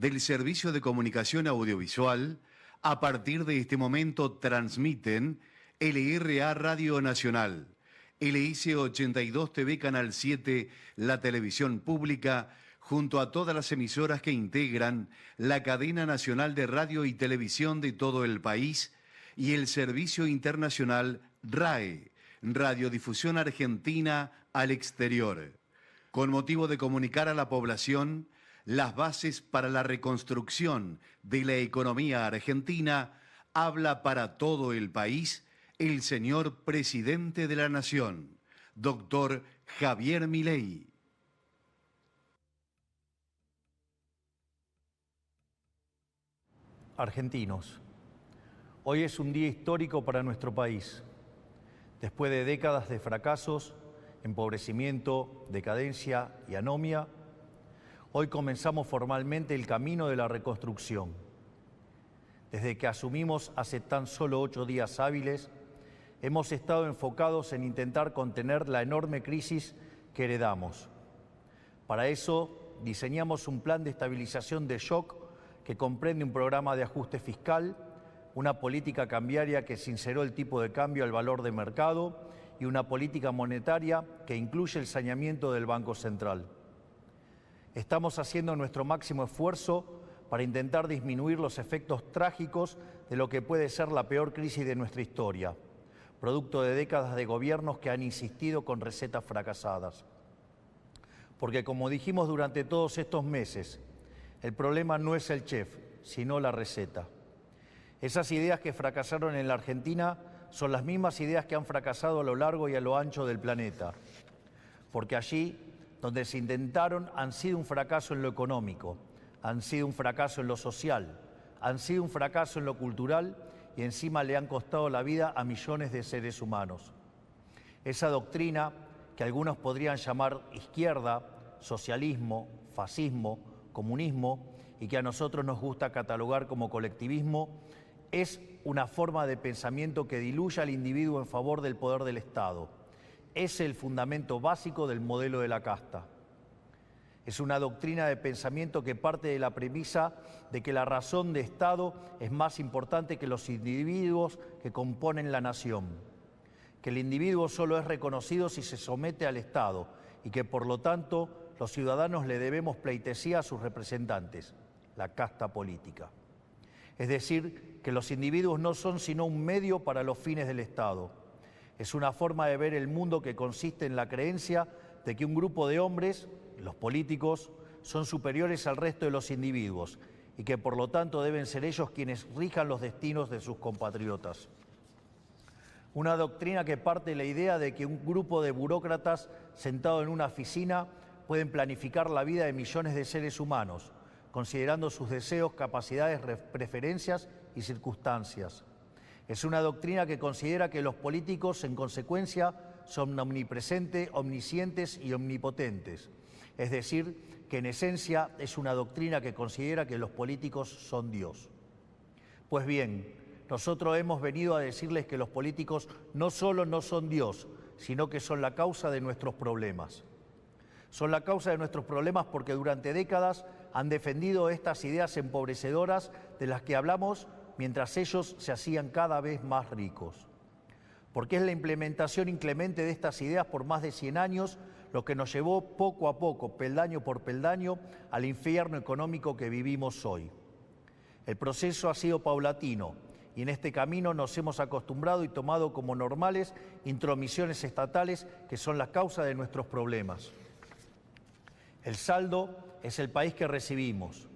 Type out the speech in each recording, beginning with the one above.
del Servicio de Comunicación Audiovisual, a partir de este momento transmiten LRA Radio Nacional, LIC 82 TV Canal 7, la televisión pública, junto a todas las emisoras que integran la cadena nacional de radio y televisión de todo el país, y el Servicio Internacional RAE, Radiodifusión Argentina al exterior, con motivo de comunicar a la población las bases para la reconstrucción de la economía argentina. Habla para todo el país el señor Presidente de la Nación, doctor Javier Milei. Argentinos, hoy es un día histórico para nuestro país. Después de décadas de fracasos, empobrecimiento, decadencia y anomia, hoy comenzamos formalmente el camino de la reconstrucción. Desde que asumimos hace tan solo 8 días hábiles, hemos estado enfocados en intentar contener la enorme crisis que heredamos. Para eso, diseñamos un plan de estabilización de shock que comprende un programa de ajuste fiscal, una política cambiaria que sinceró el tipo de cambio al valor de mercado y una política monetaria que incluye el saneamiento del Banco Central. Estamos haciendo nuestro máximo esfuerzo para intentar disminuir los efectos trágicos de lo que puede ser la peor crisis de nuestra historia, producto de décadas de gobiernos que han insistido con recetas fracasadas. Porque, como dijimos durante todos estos meses, el problema no es el chef, sino la receta. Esas ideas que fracasaron en la Argentina son las mismas ideas que han fracasado a lo largo y a lo ancho del planeta. Porque allí, donde se intentaron, han sido un fracaso en lo económico, han sido un fracaso en lo social, han sido un fracaso en lo cultural y encima le han costado la vida a millones de seres humanos. Esa doctrina, que algunos podrían llamar izquierda, socialismo, fascismo, comunismo, y que a nosotros nos gusta catalogar como colectivismo, es una forma de pensamiento que diluye al individuo en favor del poder del Estado. Es el fundamento básico del modelo de la casta. Es una doctrina de pensamiento que parte de la premisa de que la razón de Estado es más importante que los individuos que componen la nación, que el individuo solo es reconocido si se somete al Estado y que, por lo tanto, los ciudadanos le debemos pleitesía a sus representantes, la casta política. Es decir, que los individuos no son sino un medio para los fines del Estado. Es una forma de ver el mundo que consiste en la creencia de que un grupo de hombres, los políticos, son superiores al resto de los individuos y que por lo tanto deben ser ellos quienes rijan los destinos de sus compatriotas. Una doctrina que parte de la idea de que un grupo de burócratas sentados en una oficina pueden planificar la vida de millones de seres humanos, considerando sus deseos, capacidades, preferencias y circunstancias. Es una doctrina que considera que los políticos, en consecuencia, son omnipresentes, omniscientes y omnipotentes. Es decir, que en esencia es una doctrina que considera que los políticos son Dios. Pues bien, nosotros hemos venido a decirles que los políticos no solo no son Dios, sino que son la causa de nuestros problemas. Son la causa de nuestros problemas porque durante décadas han defendido estas ideas empobrecedoras de las que hablamos mientras ellos se hacían cada vez más ricos. Porque es la implementación inclemente de estas ideas por más de 100 años lo que nos llevó poco a poco, peldaño por peldaño, al infierno económico que vivimos hoy. El proceso ha sido paulatino y en este camino nos hemos acostumbrado y tomado como normales intromisiones estatales que son la causa de nuestros problemas. El saldo es el país que recibimos,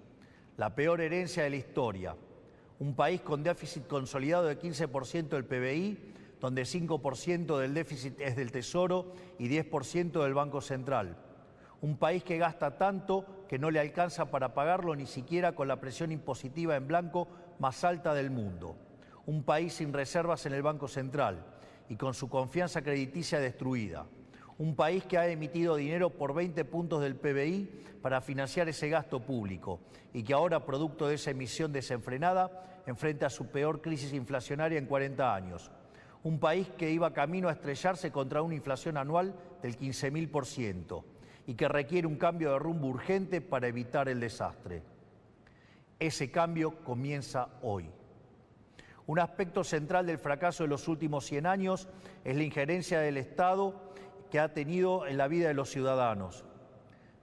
la peor herencia de la historia, un país con déficit consolidado de 15% del PBI, donde 5% del déficit es del Tesoro y 10% del Banco Central. Un país que gasta tanto que no le alcanza para pagarlo ni siquiera con la presión impositiva en blanco más alta del mundo. Un país sin reservas en el Banco Central y con su confianza crediticia destruida. Un país que ha emitido dinero por 20 puntos del PBI para financiar ese gasto público y que ahora, producto de esa emisión desenfrenada, enfrenta su peor crisis inflacionaria en 40 años. Un país que iba camino a estrellarse contra una inflación anual del 15.000% y que requiere un cambio de rumbo urgente para evitar el desastre. Ese cambio comienza hoy. Un aspecto central del fracaso de los últimos 100 años es la injerencia del Estado que ha tenido en la vida de los ciudadanos.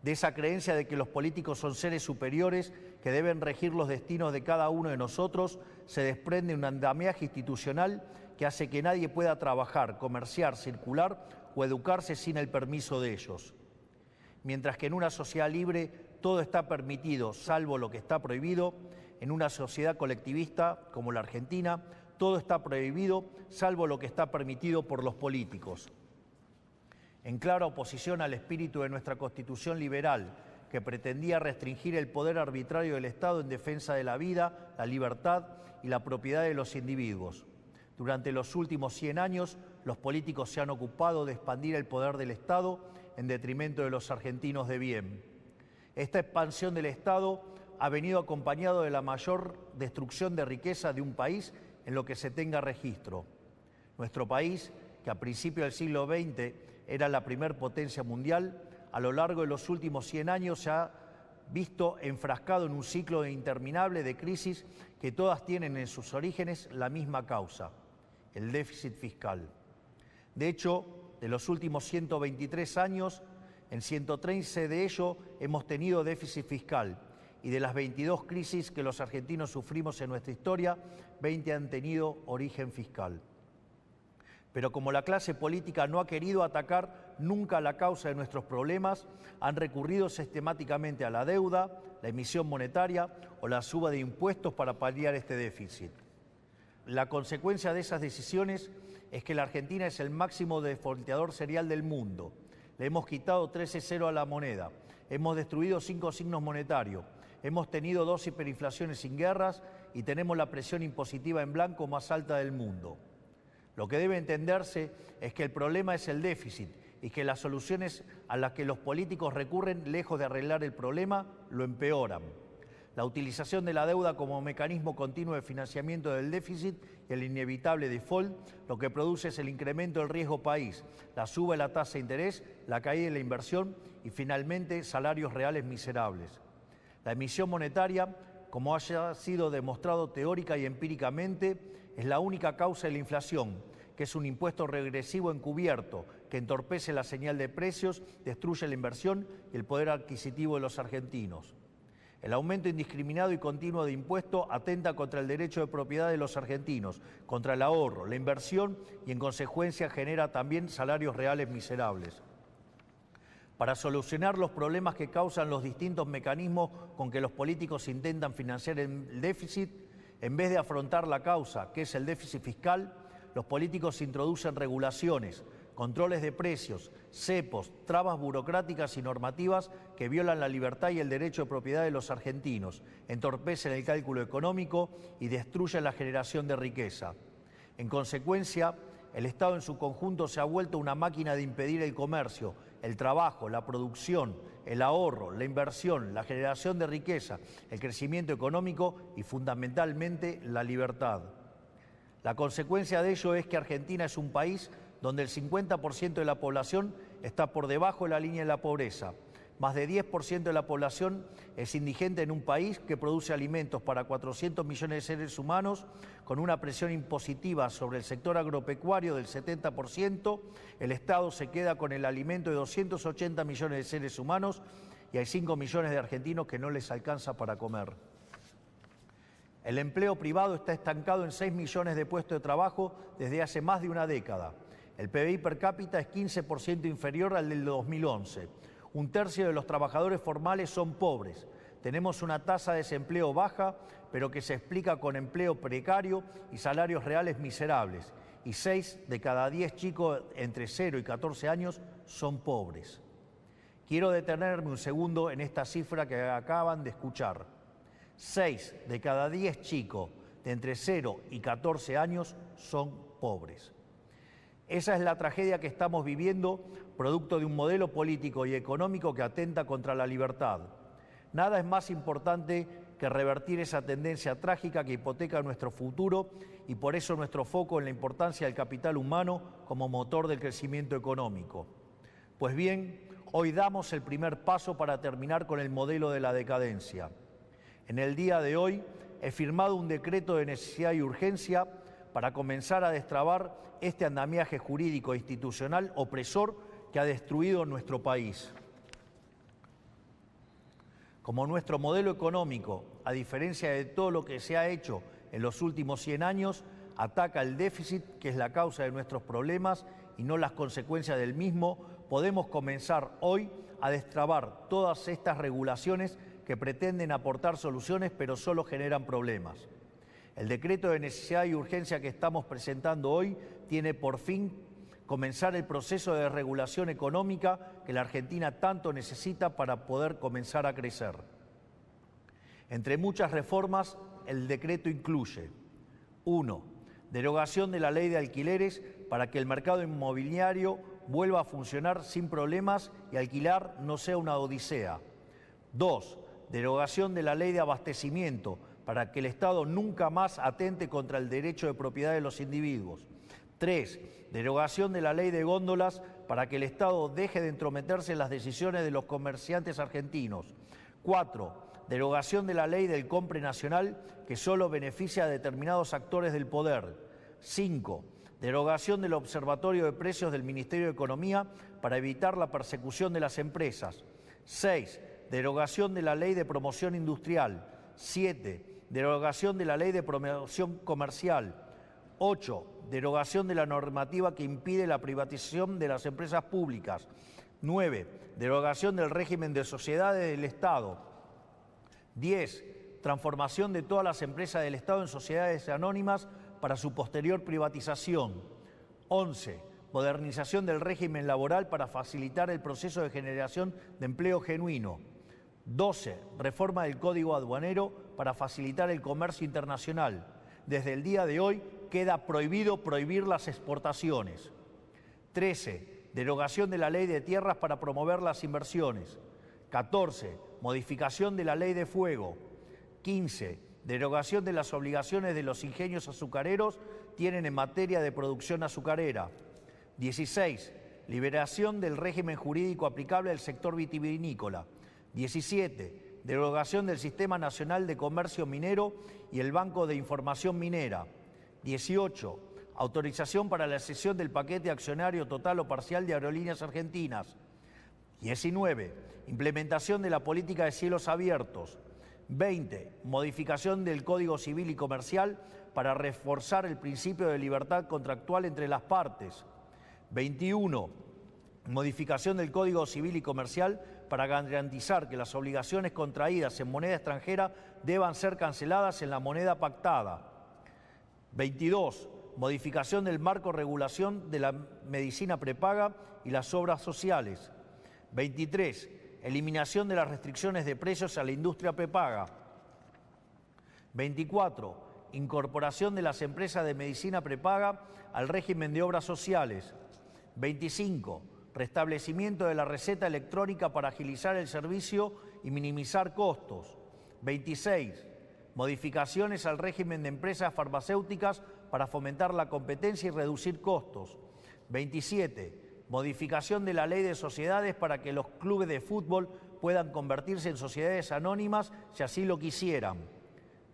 De esa creencia de que los políticos son seres superiores que deben regir los destinos de cada uno de nosotros, se desprende un andamiaje institucional que hace que nadie pueda trabajar, comerciar, circular o educarse sin el permiso de ellos. Mientras que en una sociedad libre todo está permitido, salvo lo que está prohibido, en una sociedad colectivista como la Argentina, todo está prohibido, salvo lo que está permitido por los políticos. En clara oposición al espíritu de nuestra Constitución liberal, que pretendía restringir el poder arbitrario del Estado en defensa de la vida, la libertad y la propiedad de los individuos. Durante los últimos 100 años, los políticos se han ocupado de expandir el poder del Estado en detrimento de los argentinos de bien. Esta expansión del Estado ha venido acompañado de la mayor destrucción de riqueza de un país en lo que se tenga registro. Nuestro país, que a principios del siglo XX era la primer potencia mundial, a lo largo de los últimos 100 años se ha visto enfrascado en un ciclo interminable de crisis que todas tienen en sus orígenes la misma causa, el déficit fiscal. De hecho, de los últimos 123 años, en 113 de ellos hemos tenido déficit fiscal, y de las 22 crisis que los argentinos sufrimos en nuestra historia, 20 han tenido origen fiscal. Pero como la clase política no ha querido atacar nunca la causa de nuestros problemas, han recurrido sistemáticamente a la deuda, la emisión monetaria o la suba de impuestos para paliar este déficit. La consecuencia de esas decisiones es que la Argentina es el máximo defaulteador serial del mundo. Le hemos quitado 13-0 a la moneda, hemos destruido 5 signos monetarios, hemos tenido 2 hiperinflaciones sin guerras y tenemos la presión impositiva en blanco más alta del mundo. Lo que debe entenderse es que el problema es el déficit y que las soluciones a las que los políticos recurren, lejos de arreglar el problema, lo empeoran. La utilización de la deuda como mecanismo continuo de financiamiento del déficit y el inevitable default, lo que produce es el incremento del riesgo país, la suba de la tasa de interés, la caída de la inversión y finalmente salarios reales miserables. La emisión monetaria, como haya sido demostrado teórica y empíricamente, es la única causa de la inflación, que es un impuesto regresivo encubierto que entorpece la señal de precios, destruye la inversión y el poder adquisitivo de los argentinos. El aumento indiscriminado y continuo de impuestos atenta contra el derecho de propiedad de los argentinos, contra el ahorro, la inversión y en consecuencia genera también salarios reales miserables. Para solucionar los problemas que causan los distintos mecanismos con que los políticos intentan financiar el déficit, en vez de afrontar la causa, que es el déficit fiscal, los políticos introducen regulaciones, controles de precios, cepos, trabas burocráticas y normativas que violan la libertad y el derecho de propiedad de los argentinos, entorpecen el cálculo económico y destruyen la generación de riqueza. En consecuencia, el Estado en su conjunto se ha vuelto una máquina de impedir el comercio, el trabajo, la producción, el ahorro, la inversión, la generación de riqueza, el crecimiento económico y fundamentalmente la libertad. La consecuencia de ello es que Argentina es un país donde el 50% de la población está por debajo de la línea de la pobreza. Más de 10% de la población es indigente en un país que produce alimentos para 400 millones de seres humanos, con una presión impositiva sobre el sector agropecuario del 70%, el Estado se queda con el alimento de 280 millones de seres humanos y hay 5 millones de argentinos que no les alcanza para comer. El empleo privado está estancado en 6 millones de puestos de trabajo desde hace más de una década. El PBI per cápita es 15% inferior al del 2011. Un tercio de los trabajadores formales son pobres. Tenemos una tasa de desempleo baja, pero que se explica con empleo precario y salarios reales miserables. Y 6 de cada 10 chicos entre 0 y 14 años son pobres. Quiero detenerme un segundo en esta cifra que acaban de escuchar. 6 de cada 10 chicos de entre 0 y 14 años son pobres. Esa es la tragedia que estamos viviendo, producto de un modelo político y económico que atenta contra la libertad. Nada es más importante que revertir esa tendencia trágica que hipoteca nuestro futuro y por eso nuestro foco en la importancia del capital humano como motor del crecimiento económico. Pues bien, hoy damos el primer paso para terminar con el modelo de la decadencia. En el día de hoy he firmado un decreto de necesidad y urgencia para comenzar a destrabar este andamiaje jurídico e institucional opresor que ha destruido nuestro país. Como nuestro modelo económico, a diferencia de todo lo que se ha hecho en los últimos 100 años, ataca el déficit, que es la causa de nuestros problemas y no las consecuencias del mismo, podemos comenzar hoy a destrabar todas estas regulaciones que pretenden aportar soluciones pero solo generan problemas. El decreto de necesidad y urgencia que estamos presentando hoy tiene por fin comenzar el proceso de regulación económica que la Argentina tanto necesita para poder comenzar a crecer. Entre muchas reformas, el decreto incluye: 1. Derogación de la ley de alquileres para que el mercado inmobiliario vuelva a funcionar sin problemas y alquilar no sea una odisea. 2. Derogación de la ley de abastecimiento para que el Estado nunca más atente contra el derecho de propiedad de los individuos. 3. Derogación de la ley de góndolas para que el Estado deje de entrometerse en las decisiones de los comerciantes argentinos. 4. Derogación de la ley del compre nacional que solo beneficia a determinados actores del poder. 5. Derogación del Observatorio de Precios del Ministerio de Economía para evitar la persecución de las empresas. 6. Derogación de la ley de promoción industrial. 7. Derogación de la ley de promoción comercial. 8. Derogación de la normativa que impide la privatización de las empresas públicas. 9. Derogación del régimen de sociedades del Estado. 10. Transformación de todas las empresas del Estado en sociedades anónimas para su posterior privatización. 11. Modernización del régimen laboral para facilitar el proceso de generación de empleo genuino. 12. Reforma del Código Aduanero para facilitar el comercio internacional. Desde el día de hoy queda prohibido prohibir las exportaciones. 13. Derogación de la ley de tierras para promover las inversiones. 14. Modificación de la ley de fuego. 15. Derogación de las obligaciones de los ingenios azucareros tienen en materia de producción azucarera. 16. Liberación del régimen jurídico aplicable al sector vitivinícola. 17. Derogación del Sistema Nacional de Comercio Minero y el Banco de Información Minera. 18. Autorización para la cesión del paquete accionario total o parcial de Aerolíneas Argentinas. 19. Implementación de la política de cielos abiertos. 20. Modificación del Código Civil y Comercial para reforzar el principio de libertad contractual entre las partes. 21. Modificación del Código Civil y Comercial para garantizar que las obligaciones contraídas en moneda extranjera deban ser canceladas en la moneda pactada. 22. Modificación del marco de regulación de la medicina prepaga y las obras sociales. 23. Eliminación de las restricciones de precios a la industria prepaga. 24. Incorporación de las empresas de medicina prepaga al régimen de obras sociales. 25. Restablecimiento de la receta electrónica para agilizar el servicio y minimizar costos. 26. Modificaciones al régimen de empresas farmacéuticas para fomentar la competencia y reducir costos. 27. Modificación de la ley de sociedades para que los clubes de fútbol puedan convertirse en sociedades anónimas si así lo quisieran.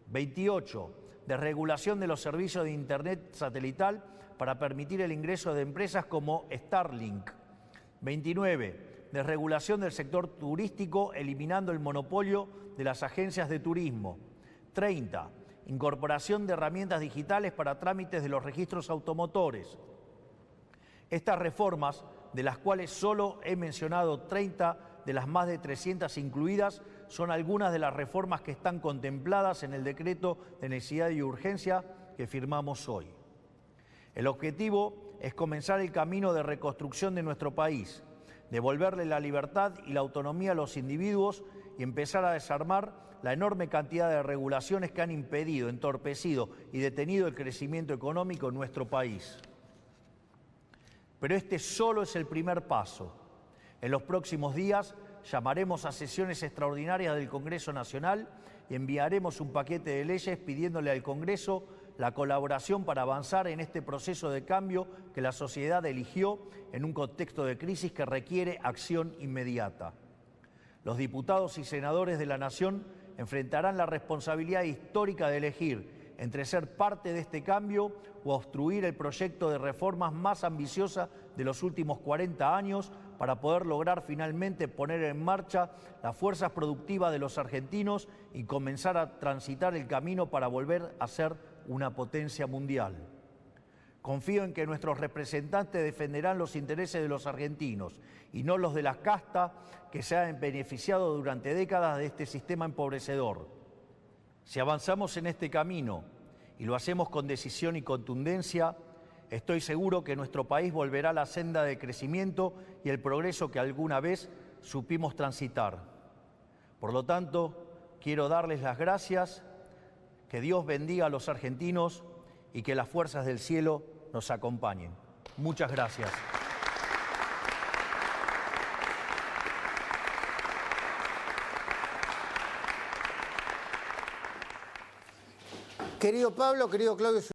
28. Desregulación de los servicios de Internet satelital para permitir el ingreso de empresas como Starlink. 29. Desregulación del sector turístico eliminando el monopolio de las agencias de turismo. 30. Incorporación de herramientas digitales para trámites de los registros automotores. Estas reformas, de las cuales solo he mencionado 30 de las más de 300 incluidas, son algunas de las reformas que están contempladas en el decreto de necesidad y urgencia que firmamos hoy. El objetivo es comenzar el camino de reconstrucción de nuestro país, devolverle la libertad y la autonomía a los individuos y empezar a desarmar la enorme cantidad de regulaciones que han impedido, entorpecido y detenido el crecimiento económico en nuestro país. Pero este solo es el primer paso. En los próximos días llamaremos a sesiones extraordinarias del Congreso Nacional y enviaremos un paquete de leyes pidiéndole al Congreso la colaboración para avanzar en este proceso de cambio que la sociedad eligió en un contexto de crisis que requiere acción inmediata. Los diputados y senadores de la Nación enfrentarán la responsabilidad histórica de elegir entre ser parte de este cambio o obstruir el proyecto de reformas más ambiciosa de los últimos 40 años para poder lograr finalmente poner en marcha las fuerzas productivas de los argentinos y comenzar a transitar el camino para volver a ser una potencia mundial. Confío en que nuestros representantes defenderán los intereses de los argentinos y no los de las castas que se han beneficiado durante décadas de este sistema empobrecedor. Si avanzamos en este camino y lo hacemos con decisión y contundencia, estoy seguro que nuestro país volverá a la senda de crecimiento y el progreso que alguna vez supimos transitar. Por lo tanto, quiero darles las gracias, que Dios bendiga a los argentinos y que las fuerzas del cielo nos acompañen. Muchas gracias. Querido Pablo, querido Claudio.